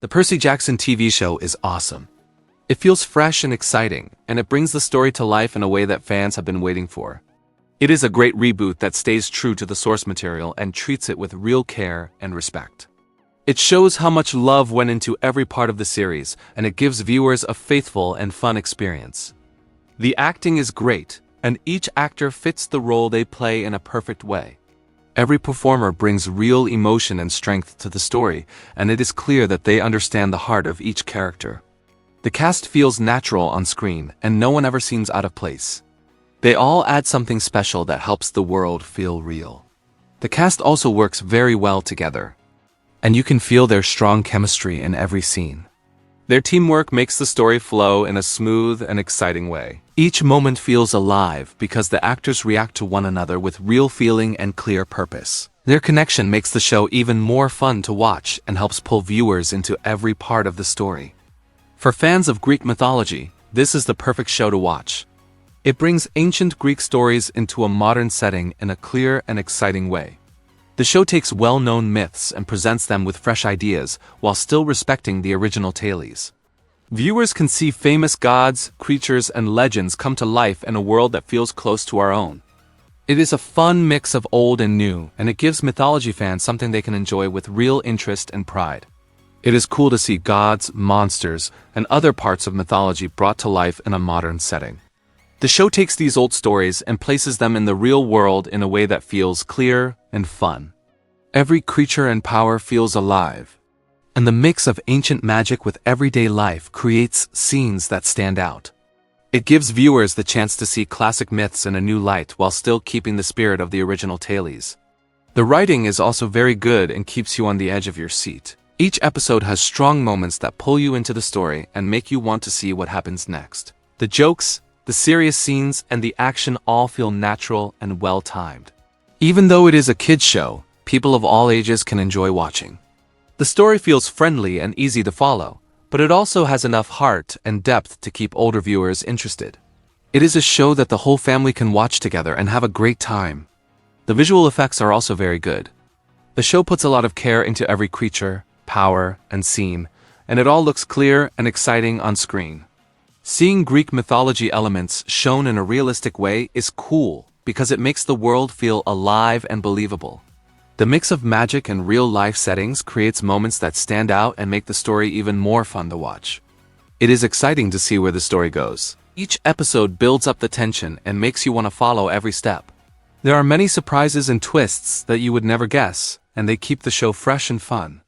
The Percy Jackson TV show is awesome. It feels fresh and exciting, and it brings the story to life in a way that fans have been waiting for. It is a great reboot that stays true to the source material and treats it with real care and respect. It shows how much love went into every part of the series, and it gives viewers a faithful and fun experience. The acting is great, and each actor fits the role they play in a perfect way. Every performer brings real emotion and strength to the story, and it is clear that they understand the heart of each character. The cast feels natural on screen, and no one ever seems out of place. They all add something special that helps the world feel real. The cast also works very well together, and you can feel their strong chemistry in every scene. Their teamwork makes the story flow in a smooth and exciting way. Each moment feels alive because the actors react to one another with real feeling and clear purpose. Their connection makes the show even more fun to watch and helps pull viewers into every part of the story. For fans of Greek mythology, this is the perfect show to watch. It brings ancient Greek stories into a modern setting in a clear and exciting way. The show takes well-known myths and presents them with fresh ideas while still respecting the original tales. Viewers can see famous gods, creatures, and legends come to life in a world that feels close to our own. It is a fun mix of old and new, and it gives mythology fans something they can enjoy with real interest and pride. It is cool to see gods, monsters, and other parts of mythology brought to life in a modern setting. The show takes these old stories and places them in the real world in a way that feels clear and fun. Every creature and power feels alive, and the mix of ancient magic with everyday life creates scenes that stand out. It gives viewers the chance to see classic myths in a new light while still keeping the spirit of the original tales. The writing is also very good and keeps you on the edge of your seat. Each episode has strong moments that pull you into the story and make you want to see what happens next. The jokes, the serious scenes, and the action all feel natural and well-timed. Even though it is a kids' show, people of all ages can enjoy watching. The story feels friendly and easy to follow, but it also has enough heart and depth to keep older viewers interested. It is a show that the whole family can watch together and have a great time. The visual effects are also very good. The show puts a lot of care into every creature, power, and scene, and it all looks clear and exciting on screen. Seeing Greek mythology elements shown in a realistic way is cool because it makes the world feel alive and believable. The mix of magic and real-life settings creates moments that stand out and make the story even more fun to watch. It is exciting to see where the story goes. Each episode builds up the tension and makes you want to follow every step. There are many surprises and twists that you would never guess, and they keep the show fresh and fun.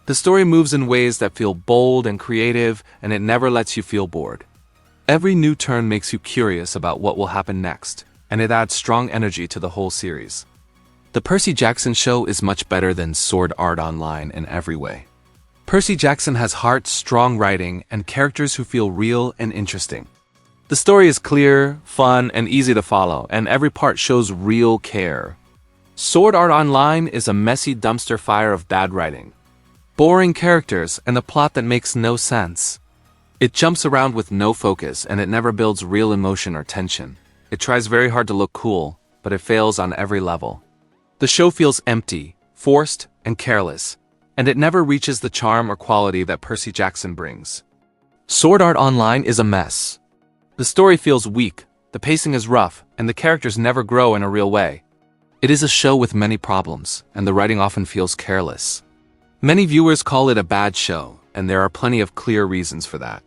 The story moves in ways that feel bold and creative, and it never lets you feel bored. Every new turn makes you curious about what will happen next, and it adds strong energy to the whole series. The Percy Jackson show is much better than Sword Art Online in every way. Percy Jackson has heart, strong writing, and characters who feel real and interesting. The story is clear, fun, and easy to follow, and every part shows real care. Sword Art Online is a messy dumpster fire of bad writing, boring characters, and a plot that makes no sense. It jumps around with no focus, and it never builds real emotion or tension. It tries very hard to look cool, but it fails on every level. The show feels empty, forced, and careless, and it never reaches the charm or quality that Percy Jackson brings. Sword Art Online is a mess. The story feels weak, the pacing is rough, and the characters never grow in a real way. It is a show with many problems, and the writing often feels careless. Many viewers call it a bad show, and there are plenty of clear reasons for that.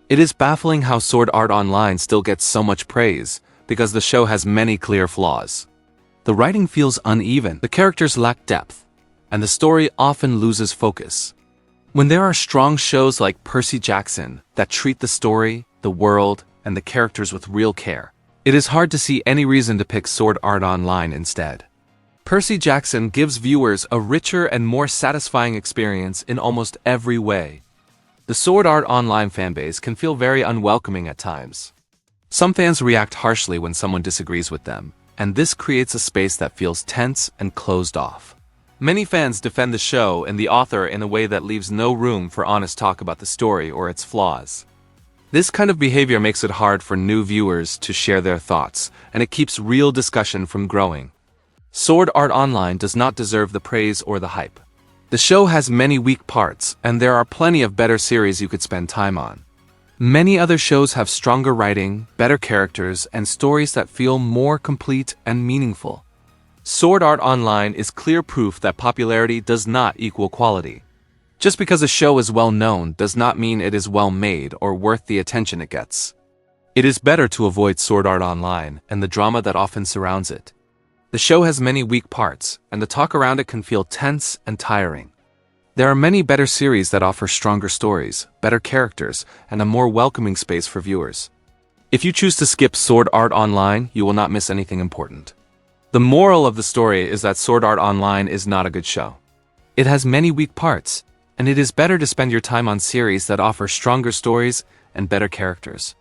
It is baffling how Sword Art Online still gets so much praise, because the show has many clear flaws. The writing feels uneven, the characters lack depth, and the story often loses focus. When there are strong shows like Percy Jackson that treat the story, the world, and the characters with real care, it is hard to see any reason to pick Sword Art Online instead. Percy Jackson gives viewers a richer and more satisfying experience in almost every way. The Sword Art Online fanbase can feel very unwelcoming at times. Some fans react harshly when someone disagrees with them, and this creates a space that feels tense and closed off. Many fans defend the show and the author in a way that leaves no room for honest talk about the story or its flaws. This kind of behavior makes it hard for new viewers to share their thoughts, and it keeps real discussion from growing. Sword Art Online does not deserve the praise or the hype. The show has many weak parts, and there are plenty of better series you could spend time on. Many other shows have stronger writing, better characters, and stories that feel more complete and meaningful. Sword Art Online is clear proof that popularity does not equal quality. Just because a show is well known does not mean it is well made or worth the attention it gets. It is better to avoid Sword Art Online and the drama that often surrounds it. The show has many weak parts, and the talk around it can feel tense and tiring. There are many better series that offer stronger stories, better characters, and a more welcoming space for viewers. If you choose to skip Sword Art Online, you will not miss anything important. The moral of the story is that Sword Art Online is not a good show. It has many weak parts, and it is better to spend your time on series that offer stronger stories and better characters.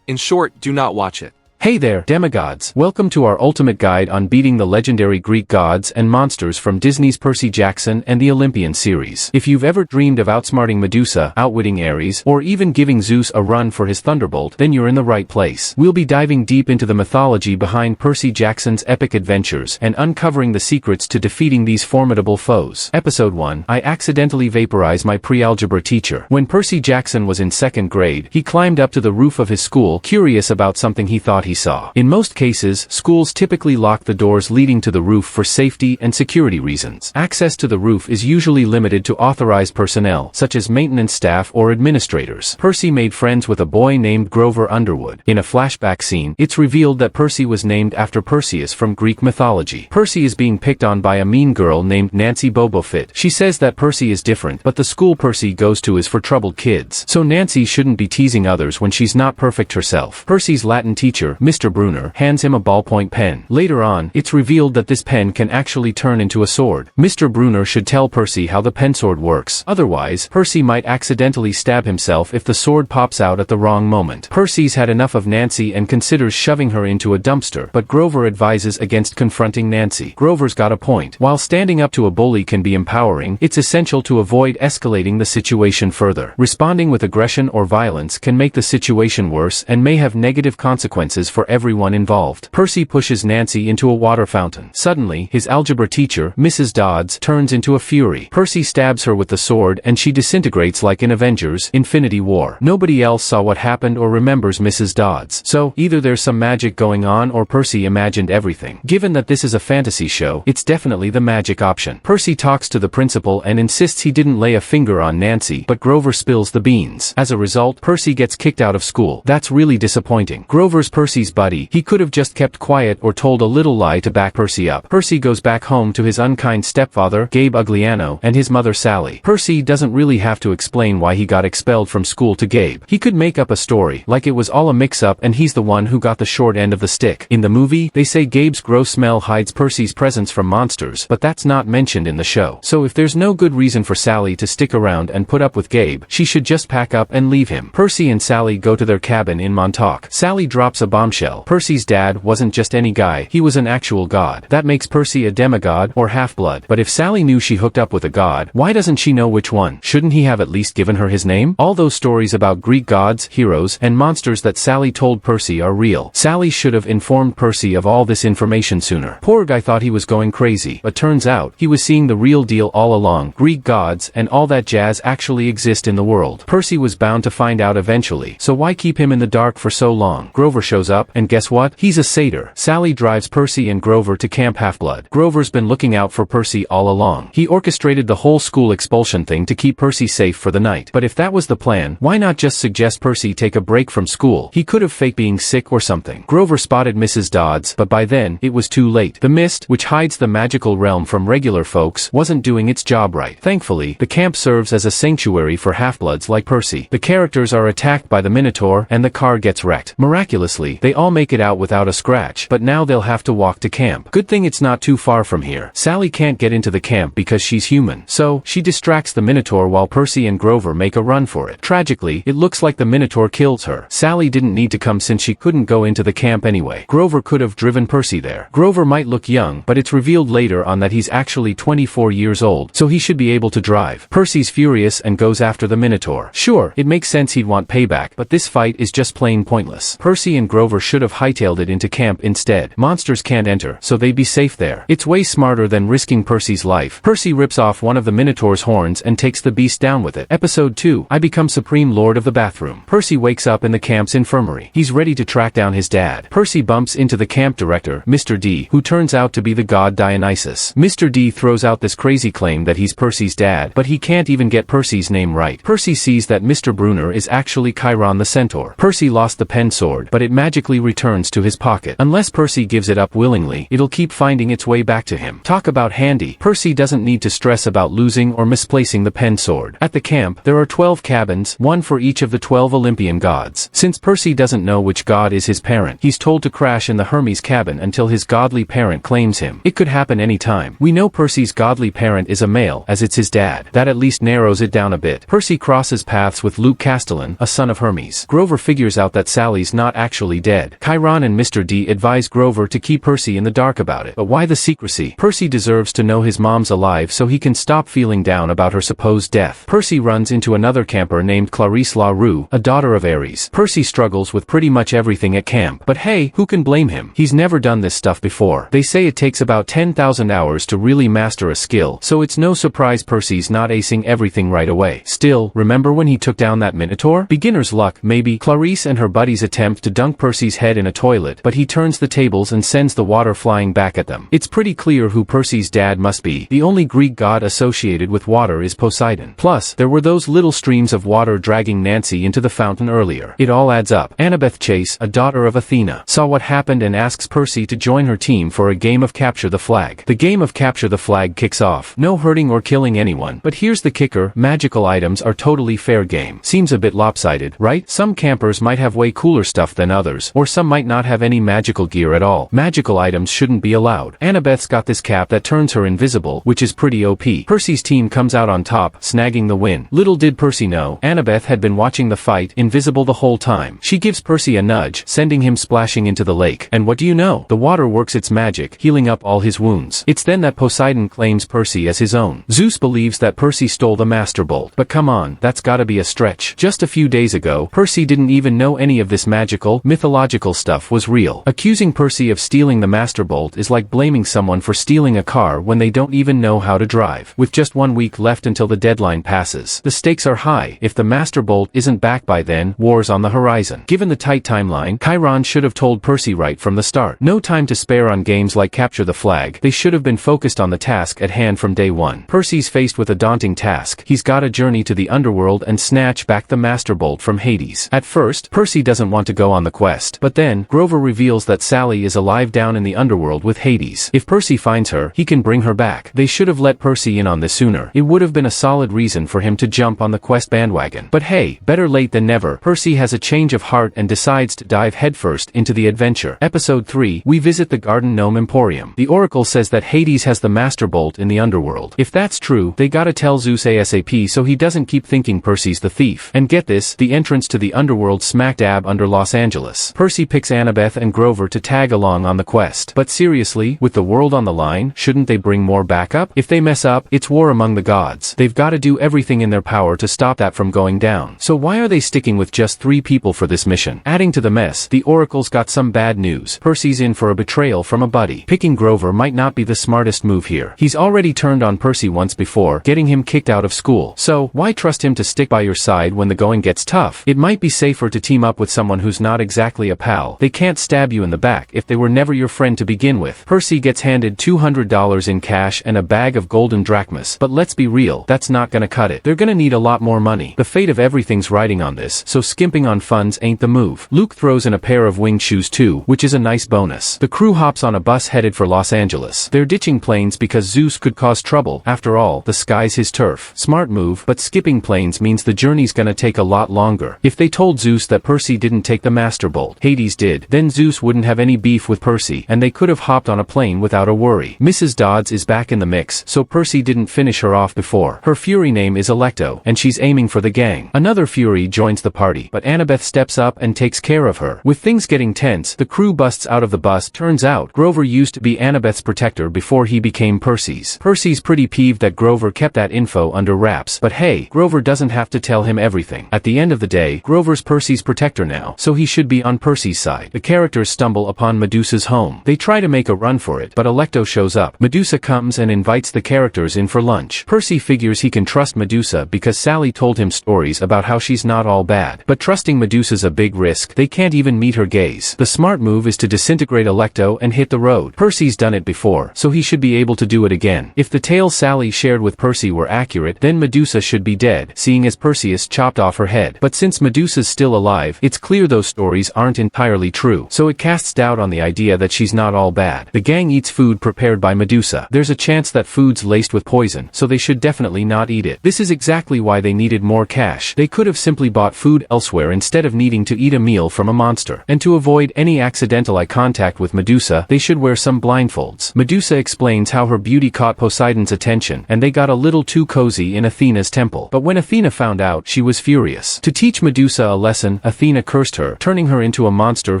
In short, do not watch it. Hey there, demigods! Welcome to our ultimate guide on beating the legendary Greek gods and monsters from Disney's Percy Jackson and the Olympians series. If you've ever dreamed of outsmarting Medusa, outwitting Ares, or even giving Zeus a run for his thunderbolt, then you're in the right place. We'll be diving deep into the mythology behind Percy Jackson's epic adventures and uncovering the secrets to defeating these formidable foes. Episode 1, I accidentally vaporize my pre-algebra teacher. When Percy Jackson was in 2nd grade, he climbed up to the roof of his school, curious about something he thought he saw. In most cases, schools typically lock the doors leading to the roof for safety and security reasons. Access to the roof is usually limited to authorized personnel, such as maintenance staff or administrators. Percy made friends with a boy named Grover Underwood. In a flashback scene, it's revealed that Percy was named after Perseus from Greek mythology. Percy is being picked on by a mean girl named Nancy Bobofit. She says that Percy is different, but the school Percy goes to is for troubled kids. So Nancy shouldn't be teasing others when she's not perfect herself. Percy's Latin teacher, Mr. Brunner, hands him a ballpoint pen. Later on, it's revealed that this pen can actually turn into a sword. Mr. Brunner should tell Percy how the pensword works. Otherwise, Percy might accidentally stab himself if the sword pops out at the wrong moment. Percy's had enough of Nancy and considers shoving her into a dumpster, but Grover advises against confronting Nancy. Grover's got a point. While standing up to a bully can be empowering, it's essential to avoid escalating the situation further. Responding with aggression or violence can make the situation worse and may have negative consequences for everyone involved. Percy pushes Nancy into a water fountain. Suddenly, his algebra teacher, Mrs. Dodds, turns into a fury. Percy stabs her with the sword and she disintegrates like in Avengers: Infinity War. Nobody else saw what happened or remembers Mrs. Dodds. So, either there's some magic going on or Percy imagined everything. Given that this is a fantasy show, it's definitely the magic option. Percy talks to the principal and insists he didn't lay a finger on Nancy, but Grover spills the beans. As a result, Percy gets kicked out of school. That's really disappointing. Grover's Percy's buddy. He could have just kept quiet or told a little lie to back Percy up. Percy goes back home to his unkind stepfather, Gabe Ugliano, and his mother Sally. Percy doesn't really have to explain why he got expelled from school to Gabe. He could make up a story, like it was all a mix-up and he's the one who got the short end of the stick. In the movie, they say Gabe's gross smell hides Percy's presence from monsters, but that's not mentioned in the show. So if there's no good reason for Sally to stick around and put up with Gabe, she should just pack up and leave him. Percy and Sally go to their cabin in Montauk. Sally drops a bombshell. Percy's dad wasn't just any guy, he was an actual god. That makes Percy a demigod or half-blood. But if Sally knew she hooked up with a god, why doesn't she know which one? Shouldn't he have at least given her his name? All those stories about Greek gods, heroes, and monsters that Sally told Percy are real. Sally should have informed Percy of all this information sooner. Poor guy thought he was going crazy, but turns out, he was seeing the real deal all along. Greek gods and all that jazz actually exist in the world. Percy was bound to find out eventually, so why keep him in the dark for so long? Grover shows up, and guess what? He's a satyr. Sally drives Percy and Grover to Camp Half-Blood. Grover's been looking out for Percy all along. He orchestrated the whole school expulsion thing to keep Percy safe for the night. But if that was the plan, why not just suggest Percy take a break from school? He could have faked being sick or something. Grover spotted Mrs. Dodds, but by then, it was too late. The mist, which hides the magical realm from regular folks, wasn't doing its job right. Thankfully, the camp serves as a sanctuary for half-bloods like Percy. The characters are attacked by the Minotaur, and the car gets wrecked. Miraculously, they all make it out without a scratch, but now they'll have to walk to camp. Good thing it's not too far from here. Sally can't get into the camp because she's human, so she distracts the Minotaur while Percy and Grover make a run for it. Tragically, it looks like the Minotaur kills her. Sally didn't need to come since she couldn't go into the camp anyway. Grover could have driven Percy there. Grover might look young, but it's revealed later on that he's actually 24 years old, so he should be able to drive. Percy's furious and goes after the Minotaur. Sure, it makes sense he'd want payback, but this fight is just plain pointless. Percy and Grover Grover should have hightailed it into camp instead. Monsters can't enter, so they'd be safe there. It's way smarter than risking Percy's life. Percy rips off one of the Minotaur's horns and takes the beast down with it. Episode 2. I become Supreme Lord of the Bathroom. Percy wakes up in the camp's infirmary. He's ready to track down his dad. Percy bumps into the camp director, Mr. D, who turns out to be the god Dionysus. Mr. D throws out this crazy claim that he's Percy's dad, but he can't even get Percy's name right. Percy sees that Mr. Brunner is actually Chiron the centaur. Percy lost the pen sword, but it magically returns to his pocket. Unless Percy gives it up willingly, it'll keep finding its way back to him. Talk about handy. Percy doesn't need to stress about losing or misplacing the pen sword. At the camp, there are 12 cabins, one for each of the 12 Olympian gods. Since Percy doesn't know which god is his parent, he's told to crash in the Hermes cabin until his godly parent claims him. It could happen any time. We know Percy's godly parent is a male, as it's his dad. That at least narrows it down a bit. Percy crosses paths with Luke Castellan, a son of Hermes. Grover figures out that Sally's not actually dead. Chiron and Mr. D advise Grover to keep Percy in the dark about it. But why the secrecy? Percy deserves to know his mom's alive so he can stop feeling down about her supposed death. Percy runs into another camper named Clarisse LaRue, a daughter of Ares. Percy struggles with pretty much everything at camp. But hey, who can blame him? He's never done this stuff before. They say it takes about 10,000 hours to really master a skill, so it's no surprise Percy's not acing everything right away. Still, remember when he took down that Minotaur? Beginner's luck, maybe. Clarisse and her buddies attempt to dunk Percy's head in a toilet, but he turns the tables and sends the water flying back at them. It's pretty clear who Percy's dad must be. The only Greek god associated with water is Poseidon. Plus, there were those little streams of water dragging Nancy into the fountain earlier. It all adds up. Annabeth Chase, a daughter of Athena, saw what happened and asks Percy to join her team for a game of Capture the Flag. The game of Capture the Flag kicks off. No hurting or killing anyone. But here's the kicker, magical items are totally fair game. Seems a bit lopsided, right? Some campers might have way cooler stuff than others, or some might not have any magical gear at all. Magical items shouldn't be allowed. Annabeth's got this cap that turns her invisible, which is pretty OP. Percy's team comes out on top, snagging the win. Little did Percy know, Annabeth had been watching the fight, invisible the whole time. She gives Percy a nudge, sending him splashing into the lake. And what do you know? The water works its magic, healing up all his wounds. It's then that Poseidon claims Percy as his own. Zeus believes that Percy stole the Master Bolt. But come on, that's gotta be a stretch. Just a few days ago, Percy didn't even know any of this magical, mythological stuff was real. Accusing Percy of stealing the Master Bolt is like blaming someone for stealing a car when they don't even know how to drive. With just 1 week left until the deadline passes, the stakes are high. If the Master Bolt isn't back by then, war's on the horizon. Given the tight timeline, Chiron should have told Percy right from the start. No time to spare on games like Capture the Flag. They should have been focused on the task at hand from day one. Percy's faced with a daunting task. He's got to journey to the underworld and snatch back the Master Bolt from Hades. At first, Percy doesn't want to go on the quest. But then, Grover reveals that Sally is alive down in the underworld with Hades. If Percy finds her, he can bring her back. They should have let Percy in on this sooner. It would have been a solid reason for him to jump on the quest bandwagon. But hey, better late than never. Percy has a change of heart and decides to dive headfirst into the adventure. Episode 3, we visit the Garden Gnome Emporium. The Oracle says that Hades has the Master Bolt in the underworld. If that's true, they gotta tell Zeus ASAP so he doesn't keep thinking Percy's the thief. And get this, the entrance to the underworld smack dab under Los Angeles. Percy picks Annabeth and Grover to tag along on the quest. But seriously, with the world on the line, shouldn't they bring more backup? If they mess up, it's war among the gods. They've gotta do everything in their power to stop that from going down. So why are they sticking with just 3 people for this mission? Adding to the mess, the Oracle's got some bad news. Percy's in for a betrayal from a buddy. Picking Grover might not be the smartest move here. He's already turned on Percy once before, getting him kicked out of school. So, why trust him to stick by your side when the going gets tough? It might be safer to team up with someone who's not exactly a pal. They can't stab you in the back if they were never your friend to begin with. Percy gets handed $200 in cash and a bag of golden drachmas. But let's be real, that's not gonna cut it. They're gonna need a lot more money. The fate of everything's riding on this, so skimping on funds ain't the move. Luke throws in a pair of winged shoes too, which is a nice bonus. The crew hops on a bus headed for Los Angeles. They're ditching planes because Zeus could cause trouble. After all, the sky's his turf. Smart move, but skipping planes means the journey's gonna take a lot longer. If they told Zeus that Percy didn't take the Master Bolt, Hades did, then Zeus wouldn't have any beef with Percy, and they could have hopped on a plane without a worry. Mrs. Dodds is back in the mix, so Percy didn't finish her off before. Her Fury name is Electo, and she's aiming for the gang. Another Fury joins the party, but Annabeth steps up and takes care of her. With things getting tense, the crew busts out of the bus. Turns out, Grover used to be Annabeth's protector before he became Percy's. Percy's pretty peeved that Grover kept that info under wraps, but hey, Grover doesn't have to tell him everything. At the end of the day, Grover's Percy's protector now, so he should be on Percy's side. The characters stumble upon Medusa's home. They try to make a run for it, but Alecto shows up. Medusa comes and invites the characters in for lunch. Percy figures he can trust Medusa because Sally told him stories about how she's not all bad. But trusting Medusa's a big risk. They can't even meet her gaze. The smart move is to disintegrate Alecto and hit the road. Percy's done it before, so he should be able to do it again. If the tales Sally shared with Percy were accurate, then Medusa should be dead, seeing as Perseus chopped off her head. But since Medusa's still alive, it's clear those stories aren't entirely true, so it casts doubt on the idea that she's not all bad. The gang eats food prepared by Medusa. There's a chance that food's laced with poison, so they should definitely not eat it. This is exactly why they needed more cash. They could have simply bought food elsewhere instead of needing to eat a meal from a monster. And to avoid any accidental eye contact with Medusa, they should wear some blindfolds. Medusa explains how her beauty caught Poseidon's attention, and they got a little too cozy in Athena's temple. But when Athena found out, she was furious. To teach Medusa a lesson, Athena cursed her, turning her into a monster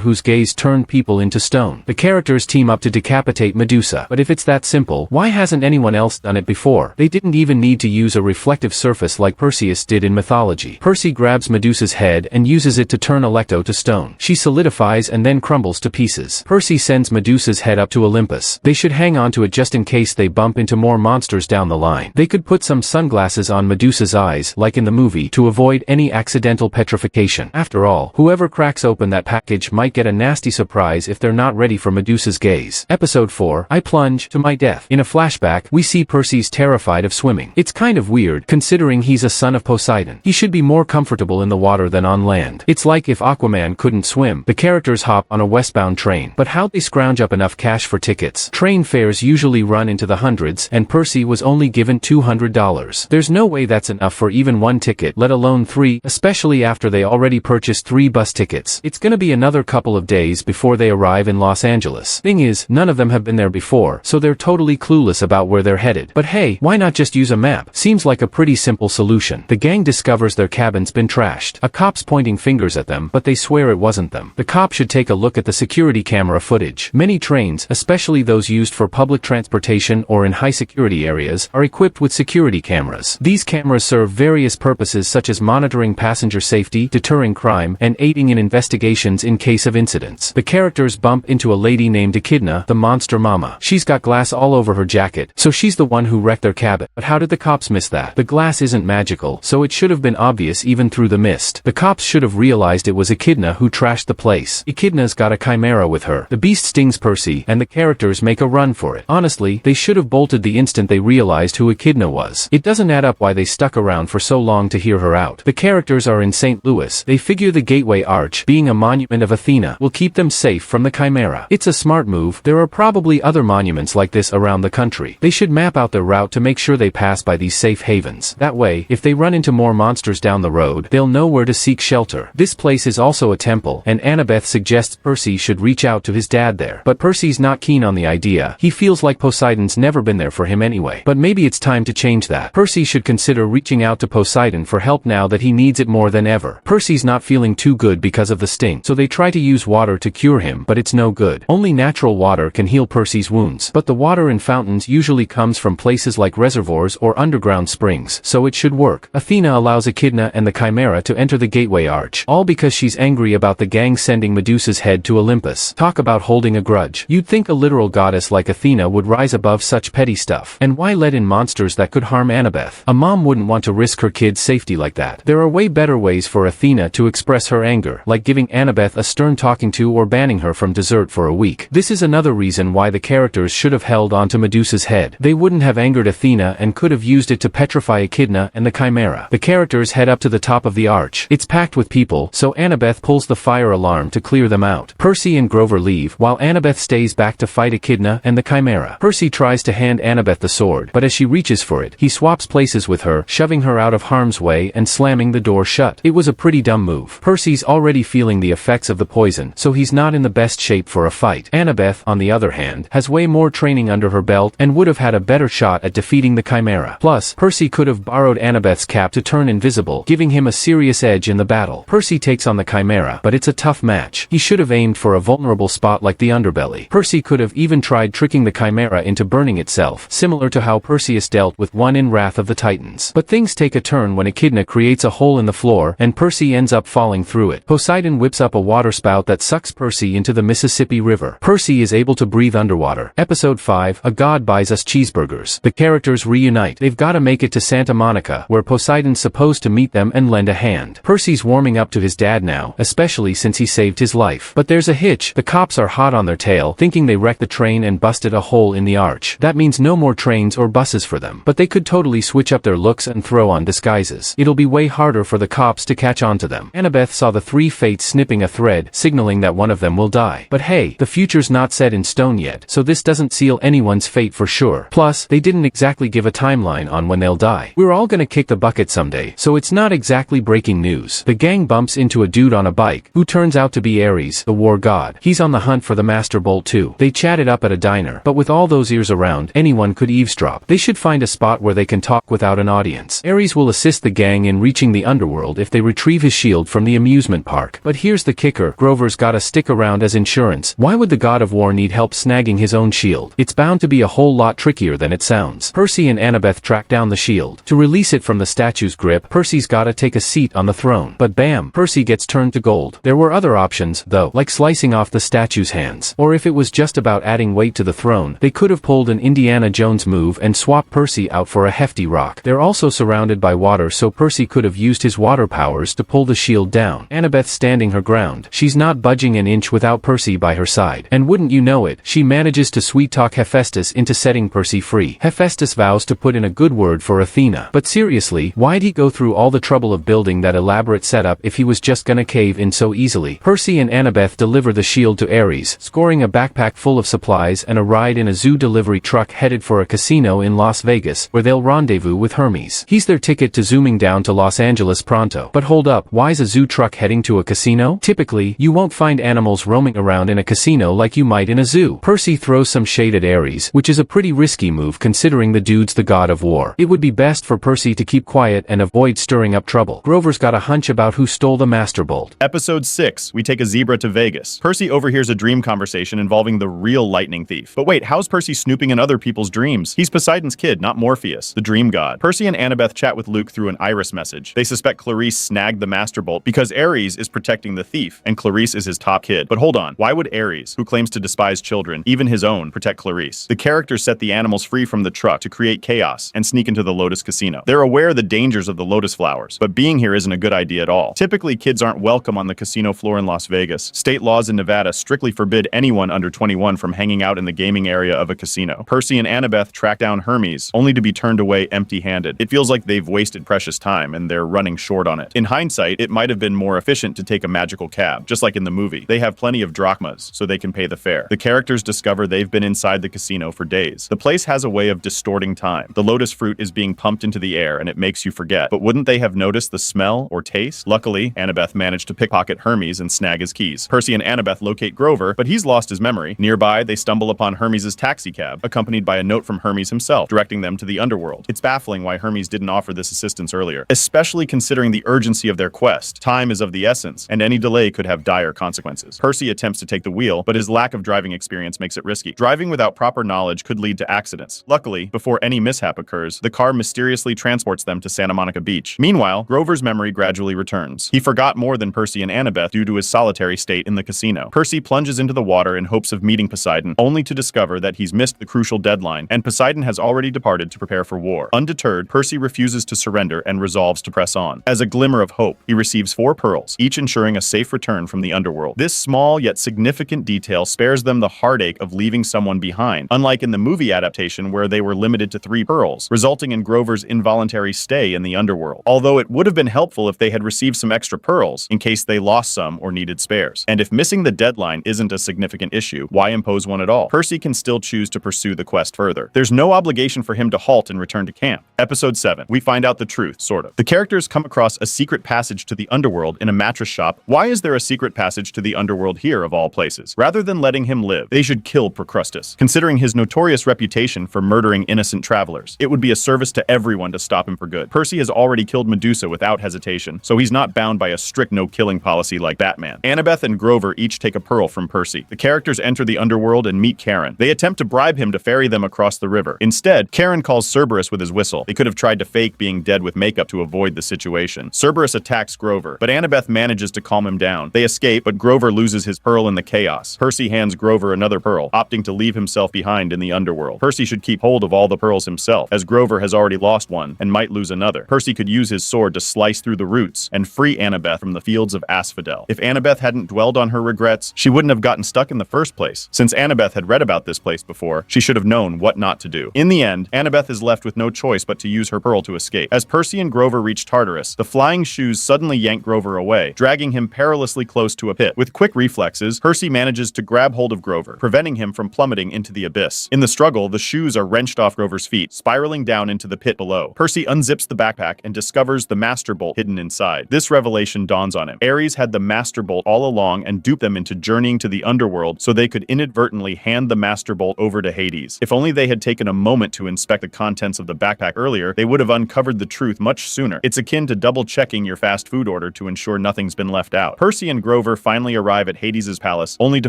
whose gaze turned people into stone. The characters team up to decapitate Medusa. But if it's that simple, why hasn't anyone else done it before? They didn't even need to use a reflective surface like Perseus did in mythology. Percy grabs Medusa's head and uses it to turn Alecto to stone. She solidifies and then crumbles to pieces. Percy sends Medusa's head up to Olympus. They should hang on to it just in case they bump into more monsters down the line. They could put some sunglasses on Medusa's eyes, like in the movie, to avoid any accidental petrification. After all, whoever cracks open that package might get a nasty surprise if they're not ready for Medusa's gaze. Episode 4, I plunge to my death. In a flashback, we see Percy's terrified of swimming. It's kind of weird, considering he's a son of Poseidon. He should be more comfortable in the water than on land. It's like if Aquaman couldn't swim. The characters hop on a westbound train. But how'd they scrounge up enough cash for tickets? Train fares usually run into the hundreds, and Percy was only given $200. There's no way that's enough for even one ticket, let alone 3, especially after they already purchased 3 bus tickets. It's gonna be another couple of days before they arrive in Los Angeles. Thing is, none of them have been there before, so they're totally clueless about where they're headed. But hey, why not just use a map? Seems like a pretty simple solution. The gang discovers their cabin's been trashed. A cop's pointing fingers at them, but they swear it wasn't them. The cop should take a look at the security camera footage. Many trains, especially those used for public transportation or in high security areas, are equipped with security cameras. These cameras serve various purposes such as monitoring passenger safety, deterring crime, and aiding in investigations in case of incidents. The characters bump into a lady named Echidna, the monster mama. She's got glass all over her jacket, so she's the one who wrecked their cabin. But how did the cops miss that? The glass isn't magical, so it should have been obvious even through the mist. The cops should have realized it was Echidna who trashed the place. Echidna's got a chimera with her. The beast stings Percy, and the characters make a run for it. Honestly, they should have bolted the instant they realized who Echidna was. It doesn't add up why they stuck around for so long to hear her out. The characters are in St. Louis. They figure the Gateway Arch, being a monument of Athena, will keep them safe from the chimera. It's a smart move. There are probably other monuments like this around the country. They should map out their route to make sure they pass by these safe havens. That way, if they run into more monsters down the road, they'll know where to seek shelter. This place is also a temple, and Annabeth suggests Percy should reach out to his dad there. But Percy's not keen on the idea. He feels like Poseidon's never been there for him anyway. But maybe it's time to change that. Percy should consider reaching out to Poseidon for help now that he needs it more than ever. Percy's not feeling too good because of the sting, so they try to use water to cure him, but it's no good. Only natural water can heal Percy's wounds. But the water in fountains usually comes from places like reservoirs or underground springs, so it should work. Athena allows Echidna and the Chimera to enter the Gateway Arch, all because she's angry about the gang sending Medusa's head to Olympus. Talk about holding a grudge. You'd think a literal goddess like Athena would rise above such petty stuff. And why let in monsters that could harm Annabeth? A mom wouldn't want to risk her kid's safety like that. There are way better ways for Athena to express her anger, like giving Annabeth a stern talking to or banning her from dessert for a week. This is another reason why the characters should have held onto Medusa's head. They wouldn't have angered Athena and could have used it to petrify Echidna and the Chimera. The characters head up to the top of the arch. It's packed with people, so Annabeth pulls the fire alarm to clear them out. Percy and Grover leave, while Annabeth stays back to fight Echidna and the Chimera. Percy tries to hand Annabeth the sword, but as she reaches for it, he swaps places with her, shoving her out of harm's way and slamming the door shut. It was a pretty dumb move. Percy's already feeling the effects of the poison, so he's not in the best shape for a fight. Annabeth, on the other hand, has way more training under her belt and would have had a better shot at defeating the Chimera. Plus, Percy could have borrowed Annabeth's cap to turn invisible, giving him a serious edge in the battle. Percy takes on the Chimera, but it's a tough match. He should have aimed for a vulnerable spot like the underbelly. Percy could have even tried tricking the Chimera into burning itself, similar to how Perseus dealt with one in Wrath of the Titans. But things take a turn when Echidna creates a hole in the floor, and Percy ends up falling through it. Poseidon whips up a waterspout that sucks Percy into the Mississippi River. Percy is able to breathe underwater. Episode 5, A God Buys Us Cheeseburgers. The characters reunite. They've got to make it to Santa Monica, where Poseidon's supposed to meet them and lend a hand. Percy's warming up to his dad now, especially since he saved his life. But there's a hitch. The cops are hot on their tail, thinking they wrecked the train and busted a hole in the arch. That means no more trains or buses for them. But they could totally switch up their looks and throw on disguises. It'll be way harder for the cops to catch on to them. Annabeth saw the three fates snipping a thread, signaling that one of them will die. But hey, the future's not set in stone yet, so this doesn't seal anyone's fate for sure. Plus, they didn't exactly give a timeline on when they'll die. We're all gonna kick the bucket someday, so it's not exactly breaking news. The gang bumps into a dude on a bike, who turns out to be Ares, the war god. He's on the hunt for the Master Bolt too. They chatted up at a diner, but with all those ears around, anyone could eavesdrop. They should find a spot where they can talk without an audience. Ares will assist the gang in reaching the underworld if they retrieve his shield from the amusement park. But here's the kicker, Grover's gotta stick around as insurance. Why would the god of war need help snagging his own shield? It's bound to be a whole lot trickier than it sounds. Percy and Annabeth track down the shield. To release it from the statue's grip, Percy's gotta take a seat on the throne. But bam, Percy gets turned to gold. There were other options, though, like slicing off the statue's hands. Or if it was just about adding weight to the throne, they could have pulled an Indiana Jones move and swapped Percy out for a hefty rock. They're also surrounded by water, so Percy could have used his water powers to pull the shield down. Annabeth standing her ground. She's not budging an inch without Percy by her side. And wouldn't you know it, she manages to sweet-talk Hephaestus into setting Percy free. Hephaestus vows to put in a good word for Athena. But seriously, why'd he go through all the trouble of building that elaborate setup if he was just gonna cave in so easily? Percy and Annabeth deliver the shield to Ares, scoring a backpack full of supplies and a ride in a zoo delivery truck headed for a casino in Las Vegas, where they'll rendezvous with Hermes. He's their ticket to zooming down to Los Angeles pronto. But hold up, why's a zoo truck heading to a casino? Typically, you won't find animals roaming around in a casino like you might in a zoo. Percy throws some shade at Ares, which is a pretty risky move considering the dude's the god of war. It would be best for Percy to keep quiet and avoid stirring up trouble. Grover's got a hunch about who stole the Master Bolt. Episode 6, we take a zebra to Vegas. Percy overhears a dream conversation involving the real lightning thief. But wait, how's Percy snooping in other people's dreams? He's Poseidon's kid, not Morpheus, the dream god. Percy and Annabeth chat with Luke through an iris message. They suspect Clarice snagged the Master Bolt because Ares is protecting the thief, and Clarice is his top kid. But hold on, why would Ares, who claims to despise children, even his own, protect Clarice? The characters set the animals free from the truck to create chaos and sneak into the Lotus Casino. They're aware of the dangers of the lotus flowers, but being here isn't a good idea at all. Typically, kids aren't welcome on the casino floor in Las Vegas. State laws in Nevada strictly forbid anyone under 21 from hanging out in the gaming area of a casino. Percy and Annabeth track down Hermes, only to be turned away empty-handed. It feels like they've wasted precious time, and they're running short on it. In hindsight, it might have been more efficient to take a magical cab, just like in the movie. They have plenty of drachmas, so they can pay the fare. The characters discover they've been inside the casino for days. The place has a way of distorting time. The lotus fruit is being pumped into the air, and it makes you forget. But wouldn't they have noticed the smell or taste? Luckily, Annabeth managed to pickpocket Hermes and snag his keys. Percy and Annabeth locate Grover, but he's lost his memory. Nearby, they stumble upon Hermes' taxicab, accompanied by a note from Hermes himself, directing them to the underworld. It's baffling why Hermes didn't offer this assistance earlier, especially considering the urgency of their quest. Time is of the essence, and any delay could have dire consequences. Percy attempts to take the wheel, but his lack of driving experience makes it risky. Driving without proper knowledge could lead to accidents. Luckily, before any mishap occurs, the car mysteriously transports them to Santa Monica Beach. Meanwhile, Grover's memory gradually returns. He forgot more than Percy and Annabeth due to his solitary state in the casino. Percy plunges into the water in hopes of meeting Poseidon, only to discover that he's missed the crucial deadline, and Poseidon has already departed to prepare for war. Undeterred, Percy refuses to surrender and resolves to press on. As a glimmer of hope, he receives 4 pearls, each ensuring a safe return from the underworld. This small yet significant detail spares them the heartache of leaving someone behind, unlike in the movie adaptation where they were limited to 3 pearls, resulting in Grover's involuntary stay in the underworld. Although it would have been helpful if they had received some extra pearls, in case they lost some or needed spares. And if missing the deadline isn't a significant issue, why impose one at all? Percy can still choose to pursue the quest further. There's no obligation for him to halt and return to camp. Episode 7. We find out the truth, sort of. The characters come across a secret passage to the underworld in a mattress shop. Why is there a secret passage to the underworld here, of all places? Rather than letting him live, they should kill Procrustes. Considering his notorious reputation for murdering innocent travelers, it would be a service to everyone to stop him for good. Percy has already killed Medusa without hesitation, so he's not bound by a strict no-killing policy like Batman. Annabeth and Grover each take a pearl from Percy. The characters enter the underworld and meet Karen. They attempt to bribe him to ferry them across the river. Instead, Karen calls Cerberus with his whistle. They could have tried to fake being dead with makeup to avoid the situation. Cerberus attacks Grover, but Annabeth manages to calm him him down. They escape, but Grover loses his pearl in the chaos. Percy hands Grover another pearl, opting to leave himself behind in the underworld. Percy should keep hold of all the pearls himself, as Grover has already lost one and might lose another. Percy could use his sword to slice through the roots and free Annabeth from the fields of Asphodel. If Annabeth hadn't dwelled on her regrets, she wouldn't have gotten stuck in the first place. Since Annabeth had read about this place before, she should have known what not to do. In the end, Annabeth is left with no choice but to use her pearl to escape. As Percy and Grover reach Tartarus, the flying shoes suddenly yank Grover away, dragging him perilously close to a pit. With quick reflexes, Percy manages to grab hold of Grover, preventing him from plummeting into the abyss. In the struggle, the shoes are wrenched off Grover's feet, spiraling down into the pit below. Percy unzips the backpack and discovers the Master Bolt hidden inside. This revelation dawns on him. Ares had the Master Bolt all along and duped them into journeying to the underworld so they could inadvertently hand the Master Bolt over to Hades. If only they had taken a moment to inspect the contents of the backpack earlier, they would have uncovered the truth much sooner. It's akin to double-checking your fast food order to ensure nothing's been left out. Percy and Grover finally arrive at Hades' palace, only to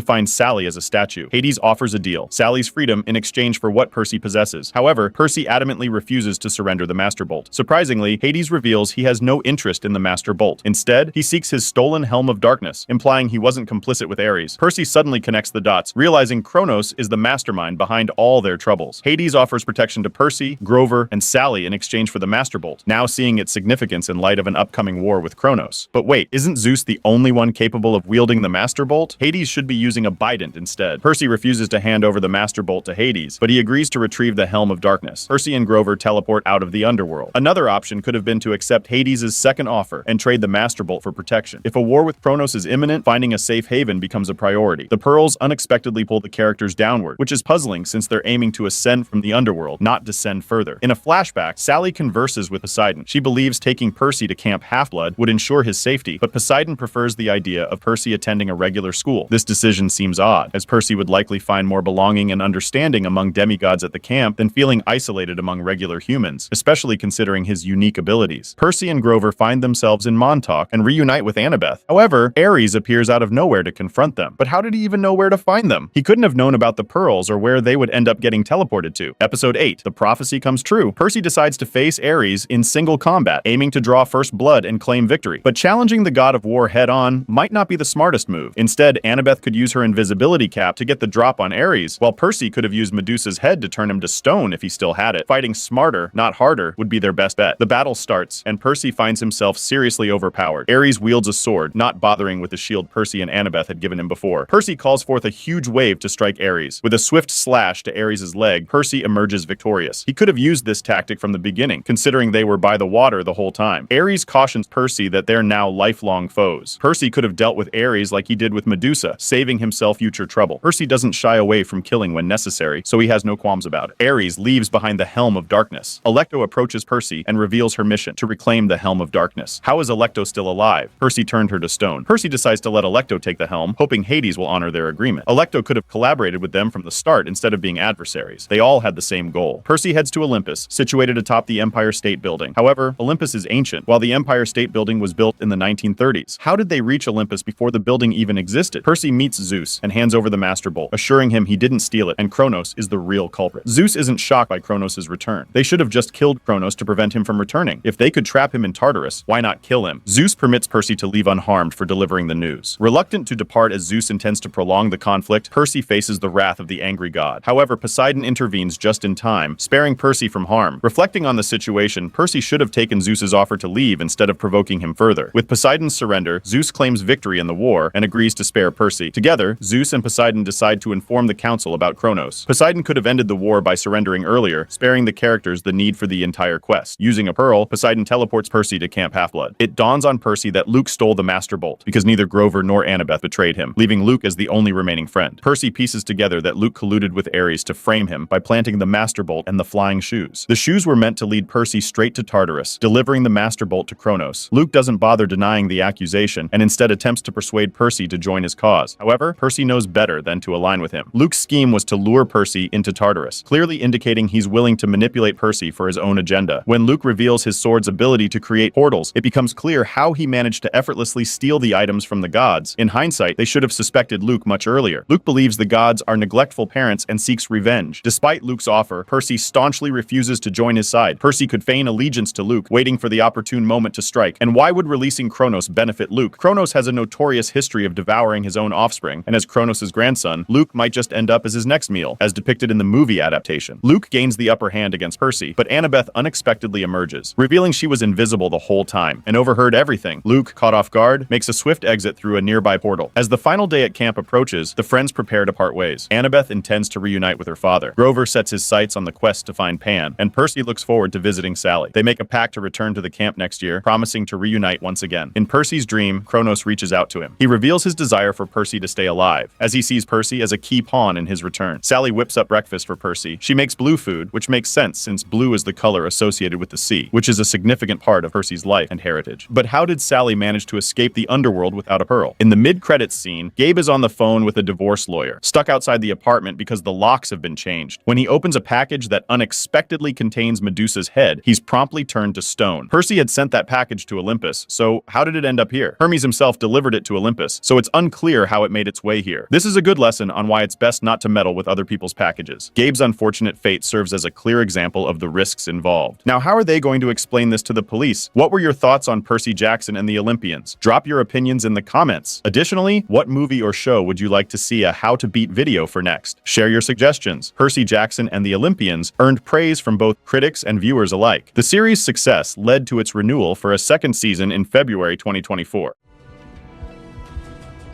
find Sally as a statue. Hades offers a deal: Sally's freedom in exchange for what Percy possesses. However, Percy adamantly refuses to surrender the Master Bolt. Surprisingly, Hades reveals he has no interest in the Master Bolt. Instead, he seeks his stolen Helm of Darkness, implying he wasn't complicit with Ares. Percy suddenly connects the dots, realizing Kronos is the mastermind behind all their troubles. Hades offers protection to Percy, Grover, and Sally in exchange for the Master Bolt, now seeing its significance in light of an upcoming war with Kronos. But wait, isn't Zeus the only one capable of wielding the Master Bolt? Hades should be using a bident instead. Percy refuses to hand over the Master Bolt to Hades, but he agrees to retrieve the Helm of Darkness. Percy and Grover teleport out of the underworld. Another option could have been to accept Hades' second offer and trade the Master Bolt for protection. If a war with Kronos is imminent, finding a safe haven becomes a priority. The pearls unexpectedly pull the characters downward, which is puzzling since they're aiming to ascend from the underworld, not descend further. In a flashback, Sally converses with Poseidon. She believes taking Percy to Camp Half-Blood would ensure his safety, but Poseidon prefers the idea of Percy attending a regular school. This decision seems odd, as Percy would likely find more belonging and understanding among demigods at the camp than feeling isolated among regular humans, especially considering his unique abilities. Percy and Grover find themselves in Montauk and reunite with Annabeth. However, Ares appears out of nowhere to confront them. But how did he even know where to find them? He couldn't have known about the pearls or where they would end up getting teleported to. Episode 8. The prophecy comes true. Percy decides to face Ares in single combat, aiming to draw first blood and claim victory. But challenging the god of war head-on might not be the smartest move. Instead, Annabeth could use her invisibility cap to get the drop on Ares, while Percy could have used Medusa's head to turn him to stone if he still had it. Fighting smarter, not harder, would be their best bet. The battle starts, and Percy finds himself seriously overpowered. Ares wields a sword, not bothering with the shield Percy and Annabeth had given him before. Percy calls forth a huge wave to strike Ares. With a swift slash to Ares' leg, Percy emerges victorious. He could have used this tactic from the beginning, considering they were by the water the whole time. Ares cautions Percy that they're now lifelong foes. Percy could have dealt with Ares like he did with Medusa, saving himself future trouble. Percy doesn't shy away from killing when necessary, so he has no qualms about it. Ares leaves behind the Helm of Darkness. Alecto approaches Percy and reveals her mission: to reclaim the Helm of Darkness. How is Alecto still alive? Percy turned her to stone. Percy decides to let Alecto take the helm, hoping Hades will honor their agreement. Alecto could have collaborated with them from the start instead of being adversaries. They all had the same goal. Percy heads to Olympus, situated atop the Empire State Building. However, Olympus is ancient, while the Empire State Building was built in the 1930s. How did they reach Olympus before the building even existed? Percy meets Zeus and hands over the Master Bolt, assuring him he didn't steal it and Kronos is the real culprit. Zeus isn't shocked by Kronos' return. They should have just killed Kronos to prevent him from returning. If they could trap him in Tartarus, why not kill him? Zeus permits Percy to leave unharmed for delivering the news. Reluctant to depart as Zeus intends to prolong the conflict, Percy faces the wrath of the angry god. However, Poseidon intervenes just in time, sparing Percy from harm. Reflecting on the situation, Percy should have taken Zeus's offer to leave instead of provoking him further. With Poseidon's surrender, Zeus claims victory in the war and agrees to spare Percy. Together, Zeus and Poseidon decide to inform the council about Kronos. Poseidon could have ended the war by surrendering earlier, sparing the characters the need for the entire quest. Using a pearl, Poseidon teleports Percy to Camp Half-Blood. It dawns on Percy that Luke stole the Master Bolt, because neither Grover nor Annabeth betrayed him, leaving Luke as the only remaining friend. Percy pieces together that Luke colluded with Ares to frame him by planting the Master Bolt and the flying shoes. The shoes were meant to lead Percy straight to Tartarus, delivering the Master Bolt to Kronos. Luke doesn't bother denying the accusation, and instead attempts to persuade Percy to join his cause. However, Percy knows better than to align with him. Luke's scheme was to lure Percy into Tartarus, clearly indicating he's willing to manipulate Percy for his own agenda. When Luke reveals his sword's ability to create portals, it becomes clear how he managed to effortlessly steal the items from the gods. In hindsight, they should have suspected Luke much earlier. Luke believes the gods are neglectful parents and seeks revenge. Despite Luke's offer, Percy staunchly refuses to join his side. Percy could feign allegiance to Luke, waiting for the opportune moment to strike. And why would releasing Kronos benefit Luke? Luke, Kronos has a notorious history of devouring his own offspring, and as Kronos' grandson, Luke might just end up as his next meal, as depicted in the movie adaptation. Luke gains the upper hand against Percy, but Annabeth unexpectedly emerges, revealing she was invisible the whole time and overheard everything. Luke, caught off guard, makes a swift exit through a nearby portal. As the final day at camp approaches, the friends prepare to part ways. Annabeth intends to reunite with her father. Grover sets his sights on the quest to find Pan, and Percy looks forward to visiting Sally. They make a pact to return to the camp next year, promising to reunite once again. In Percy's dream, Kronos reaches out to him. He reveals his desire for Percy to stay alive, as he sees Percy as a key pawn in his return. Sally whips up breakfast for Percy. She makes blue food, which makes sense since blue is the color associated with the sea, which is a significant part of Percy's life and heritage. But how did Sally manage to escape the underworld without a pearl? In the mid-credits scene, Gabe is on the phone with a divorce lawyer, stuck outside the apartment because the locks have been changed. When he opens a package that unexpectedly contains Medusa's head, he's promptly turned to stone. Percy had sent that package to Olympus, so how did it end up here? Hermes himself delivered it to Olympus, so it's unclear how it made its way here. This is a good lesson on why it's best not to meddle with other people's packages. Gabe's unfortunate fate serves as a clear example of the risks involved. Now, how are they going to explain this to the police? What were your thoughts on Percy Jackson and the Olympians? Drop your opinions in the comments. Additionally, what movie or show would you like to see a how to beat video for next? Share your suggestions. Percy Jackson and the Olympians earned praise from both critics and viewers alike. The series' success led to its renewal for a second season in February 2024.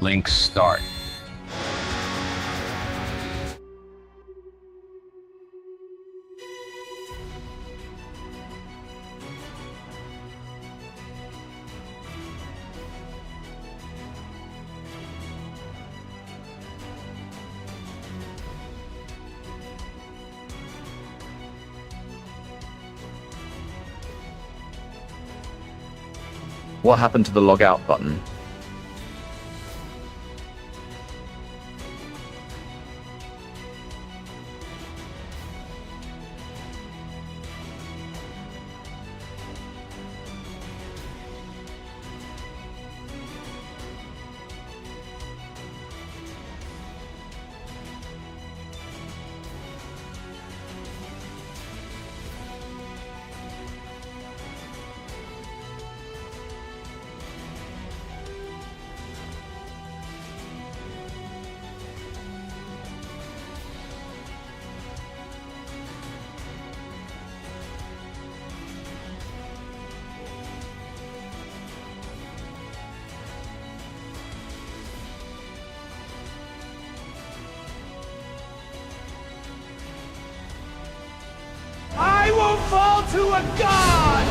Links start. What happened to the log out button? I will fall to a god!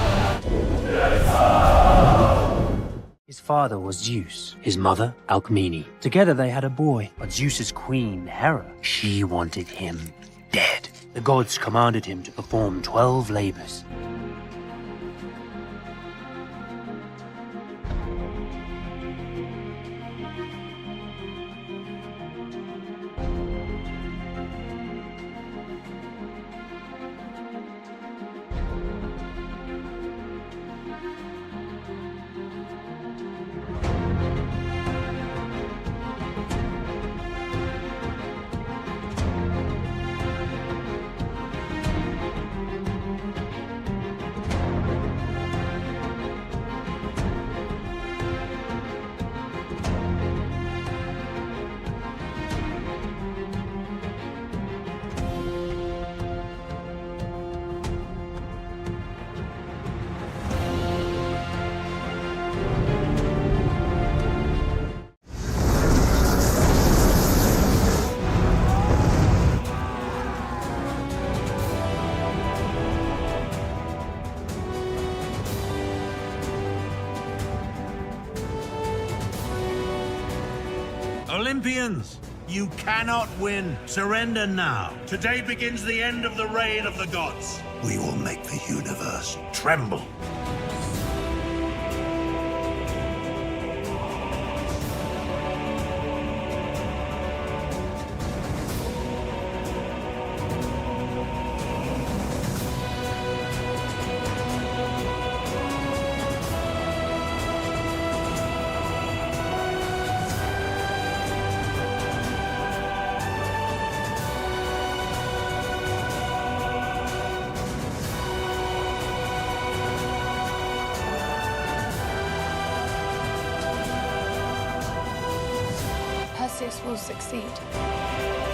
His father was Zeus, his mother, Alcmene. Together they had a boy, but Zeus's queen, Hera, she wanted him dead. The gods commanded him to perform 12 labors. Olympians, you cannot win. Surrender now. Today begins the end of the reign of the gods. We will make the universe tremble. Odysseus will succeed.